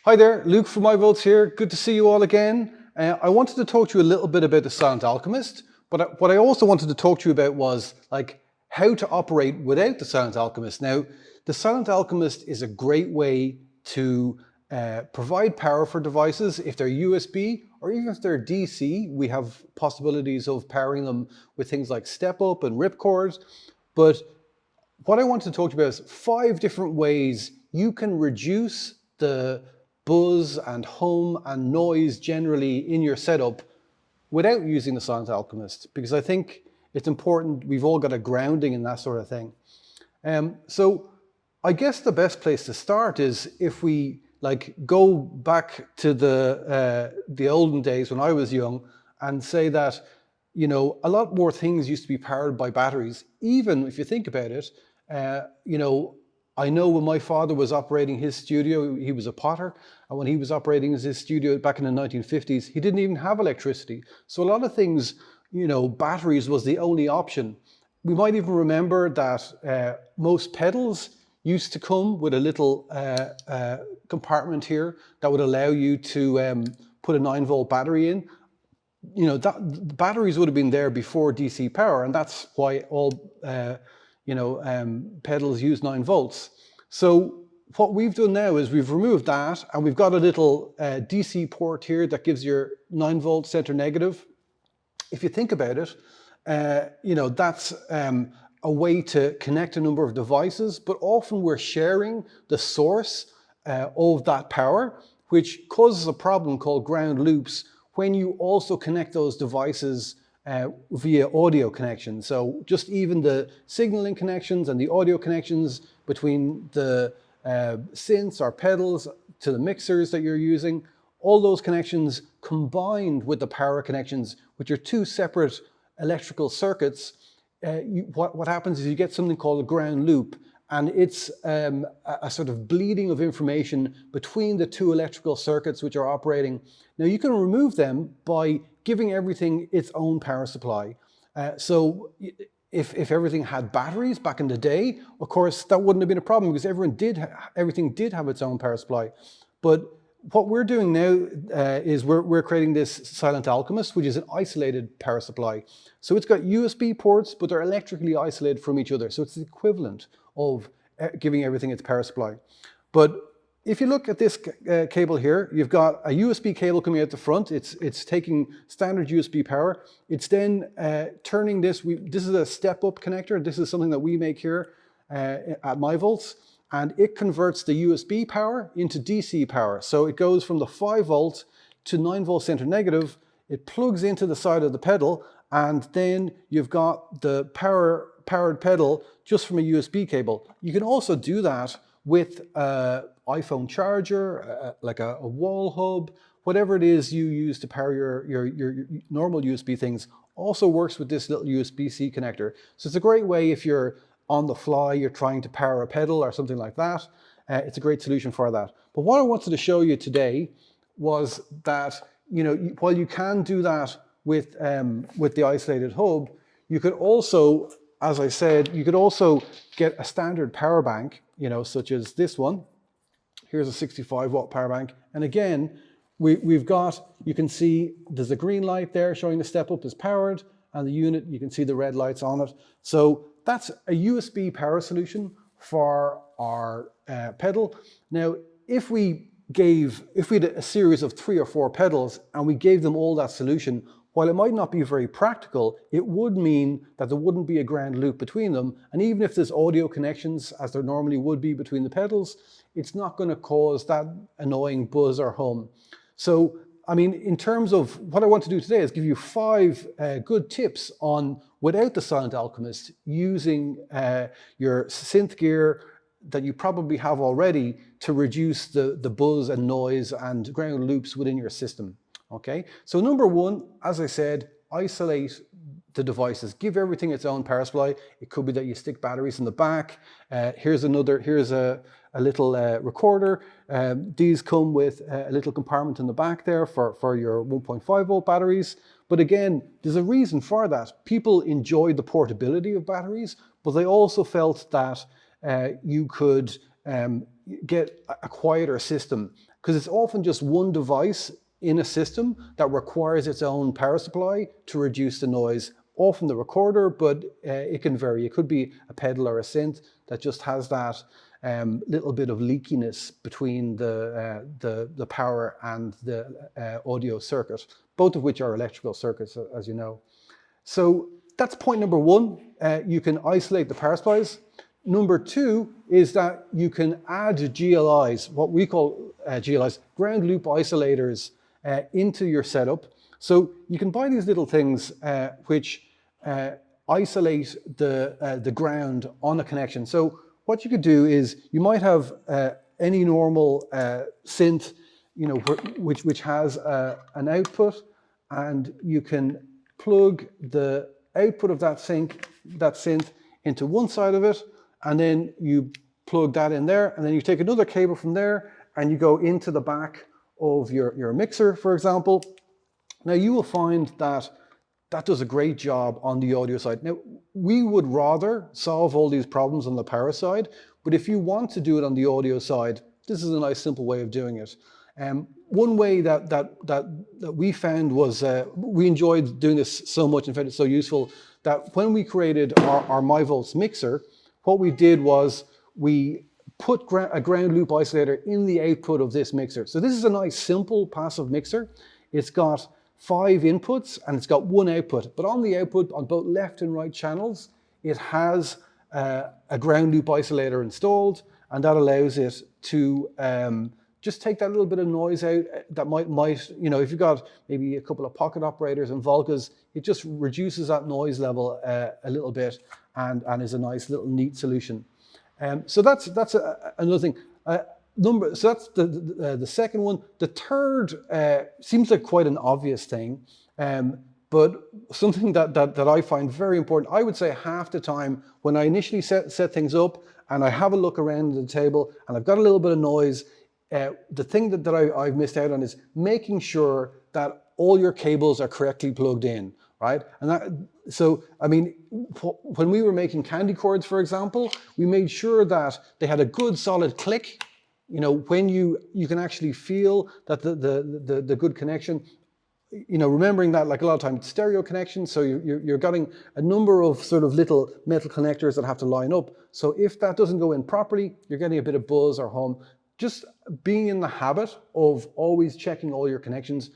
Hi there, Luke from myVolts here. Good to see you all again. I wanted to talk to you a little bit about the Silent Alchemist, but what I also wanted to talk to you about was like how to operate without the Silent Alchemist. Now, the Silent Alchemist is a great way to provide power for devices if they're USB or even if they're DC. We have possibilities of powering them with things like step up and ripcord. But what I want to talk to you about is 5 different ways you can reduce the buzz and hum and noise generally in your setup without using the Silent Alchemist, because I think it's important. We've all got a grounding in that sort of thing. So I guess the best place to start is if we go back to the olden days when I was young and say that, you know, a lot more things used to be powered by batteries. Even if you think about it, I know when my father was operating his studio, he was a potter, and when he was operating his studio back in the 1950s, he didn't even have electricity. So a lot of things, batteries was the only option. We might even remember that most pedals used to come with a little compartment here that would allow you to put a 9-volt battery in. The batteries would have been there before DC power, and that's why all pedals use 9 volts. So what we've done now is we've removed that, and we've got a little DC port here that gives your 9-volt center negative. If you think about it, that's a way to connect a number of devices, but often we're sharing the source of that power, which causes a problem called ground loops when you also connect those devices via audio connections. So just even the signaling connections and the audio connections between the synths or pedals to the mixers that you're using, all those connections combined with the power connections, which are 2 separate electrical circuits, what happens is you get something called a ground loop, and it's a sort of bleeding of information between the 2 electrical circuits which are operating. Now you can remove them by giving everything its own power supply. So if everything had batteries back in the day, of course that wouldn't have been a problem because everything did have its own power supply. But what we're doing now is we're creating this Silent Alchemist, which is an isolated power supply. So it's got USB ports, but they're electrically isolated from each other. So it's the equivalent of giving everything its power supply. But if you look at this cable here, you've got a USB cable coming out the front. It's taking standard USB power. It's then turning this. This is a step-up connector. This is something that we make here at myVolts. And it converts the USB power into DC power. So it goes from the 5-volt to 9-volt center negative. It plugs into the side of the pedal, and then you've got the powered pedal just from a USB cable. You can also do that with an iPhone charger, like a wall hub, whatever it is you use to power your normal USB things, also works with this little USB-C connector. So it's a great way if you're on the fly, you're trying to power a pedal or something like that. It's a great solution for that. But what I wanted to show you today was that, while you can do that with the isolated hub, you could also, as I said, you could also get a standard power bank, such as this one. Here's a 65-watt power bank. And again, we've got, you can see there's a green light there showing the step up is powered, and the unit, you can see the red lights on it. So that's a USB power solution for our pedal. Now, if we had a series of 3 or 4 pedals and we gave them all that solution, while it might not be very practical, it would mean that there wouldn't be a ground loop between them. And even if there's audio connections, as there normally would be between the pedals, it's not going to cause that annoying buzz or hum. So, I mean, in terms of what I want to do today is give you 5 good tips on, without the Silent Alchemist, using your synth gear that you probably have already to reduce the buzz and noise and ground loops within your system. Okay, so number 1, as I said, isolate the devices. Give everything its own power supply. It could be that you stick batteries in the back. Here's a little recorder. These come with a little compartment in the back there for your 1.5-volt batteries. But again, there's a reason for that. People enjoyed the portability of batteries, but they also felt that you could get a quieter system, because it's often just one device in a system that requires its own power supply to reduce the noise. Often the recorder, but it can vary. It could be a pedal or a synth that just has that little bit of leakiness between the power and the audio circuit, both of which are electrical circuits, as you know. So that's point number one. You can isolate the power supplies. Number two is that you can add GLIs, what we call GLIs, ground loop isolators, into your setup. So you can buy these little things which isolate the ground on a connection. So what you could do is you might have any normal synth, which has an output, and you can plug the output of that synth into one side of it, and then you plug that in there, and then you take another cable from there and you go into the back of your mixer, for example. Now you will find that that does a great job on the audio side. Now, we would rather solve all these problems on the power side, but if you want to do it on the audio side, this is a nice simple way of doing it. One way that we found was, we enjoyed doing this so much and found it so useful, that when we created our myVolts mixer, what we did was we put a ground loop isolator in the output of this mixer. So this is a nice simple passive mixer. It's got 5 inputs and it's got 1 output, but on the output on both left and right channels, it has a ground loop isolator installed, and that allows it to just take that little bit of noise out that might, if you've got maybe a couple of pocket operators and Volcas, it just reduces that noise level a little bit and is a nice little neat solution. So that's another thing. So that's the second one. The third seems like quite an obvious thing, but something that I find very important. I would say half the time when I initially set things up and I have a look around the table and I've got a little bit of noise, the thing that I've missed out on is making sure that all your cables are correctly plugged in, right? And so, I mean, when we were making candy cords, for example, we made sure that they had a good solid click. When you can actually feel that the good connection, remembering that, like, a lot of times stereo connection, so you're getting a number of sort of little metal connectors that have to line up. So if that doesn't go in properly, you're getting a bit of buzz or hum. Just being in the habit of always checking all your connections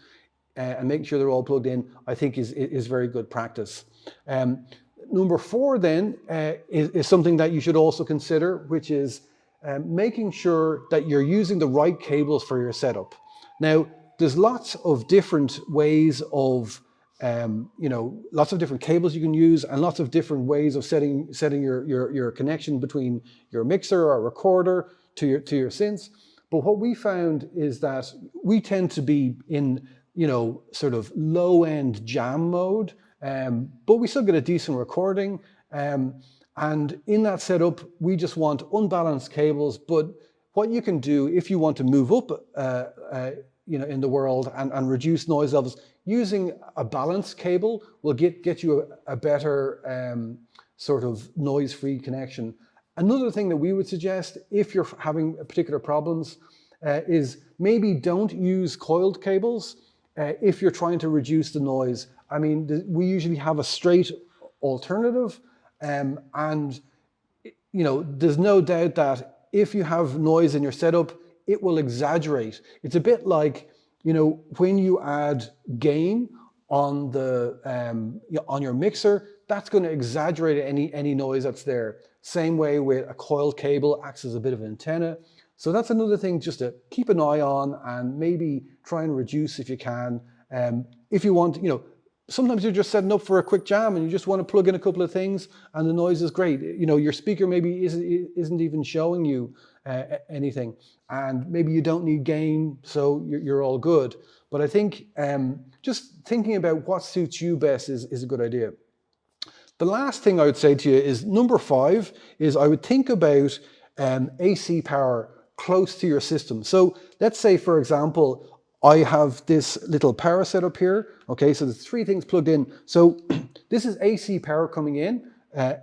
and making sure they're all plugged in, I think is very good practice. Number 4 then is something that you should also consider, which is making sure that you're using the right cables for your setup. Now, there's lots of different ways of, lots of different cables you can use and lots of different ways of setting your connection between your mixer or recorder to your synths. But what we found is that we tend to be in, sort of low-end jam mode, but we still get a decent recording. And in that setup, we just want unbalanced cables. But what you can do if you want to move up, in the world and reduce noise levels, using a balanced cable will get you a better sort of noise-free connection. Another thing that we would suggest if you're having particular problems is maybe don't use coiled cables if you're trying to reduce the noise. I mean, we usually have a straight alternative. And there's no doubt that if you have noise in your setup, it will exaggerate. It's a bit like, when you add gain on on your mixer, that's going to exaggerate any noise that's there. Same way with a coiled cable, acts as a bit of an antenna. So that's another thing just to keep an eye on and maybe try and reduce if you can. If you want, sometimes you're just setting up for a quick jam and you just want to plug in a couple of things and the noise is great. Your speaker maybe isn't even showing you anything, and maybe you don't need gain, so you're all good. But I think just thinking about what suits you best is a good idea. The last thing I would say to you is number 5 is I would think about AC power close to your system. So let's say, for example, I have this little power setup here. Okay, so there's 3 things plugged in. So this is AC power coming in.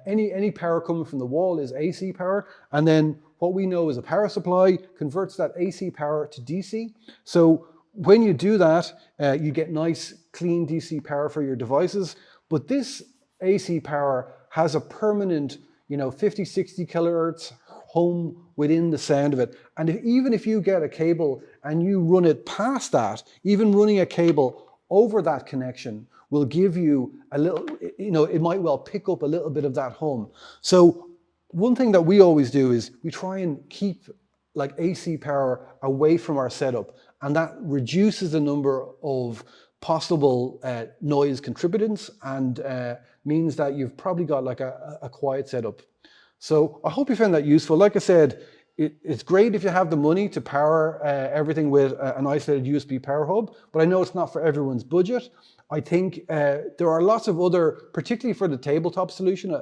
Any power coming from the wall is AC power. And then what we know is a power supply converts that AC power to DC. So when you do that, you get nice, clean DC power for your devices. But this AC power has a permanent, 50, 60 kilohertz hum within the sound of it. And even if you get a cable and you run it past that, even running a cable over that connection will give you a little, it might well pick up a little bit of that hum. So one thing that we always do is we try and keep like AC power away from our setup, and that reduces the number of possible noise contributors and means that you've probably got like a quiet setup. So I hope you found that useful. Like I said, it's great if you have the money to power everything with an isolated USB power hub, but I know it's not for everyone's budget. I think there are lots of other, particularly for the tabletop solution,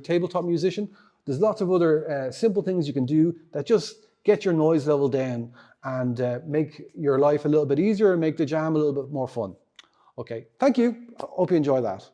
tabletop musician, there's lots of other simple things you can do that just get your noise level down and make your life a little bit easier and make the jam a little bit more fun. Okay, thank you. I hope you enjoy that.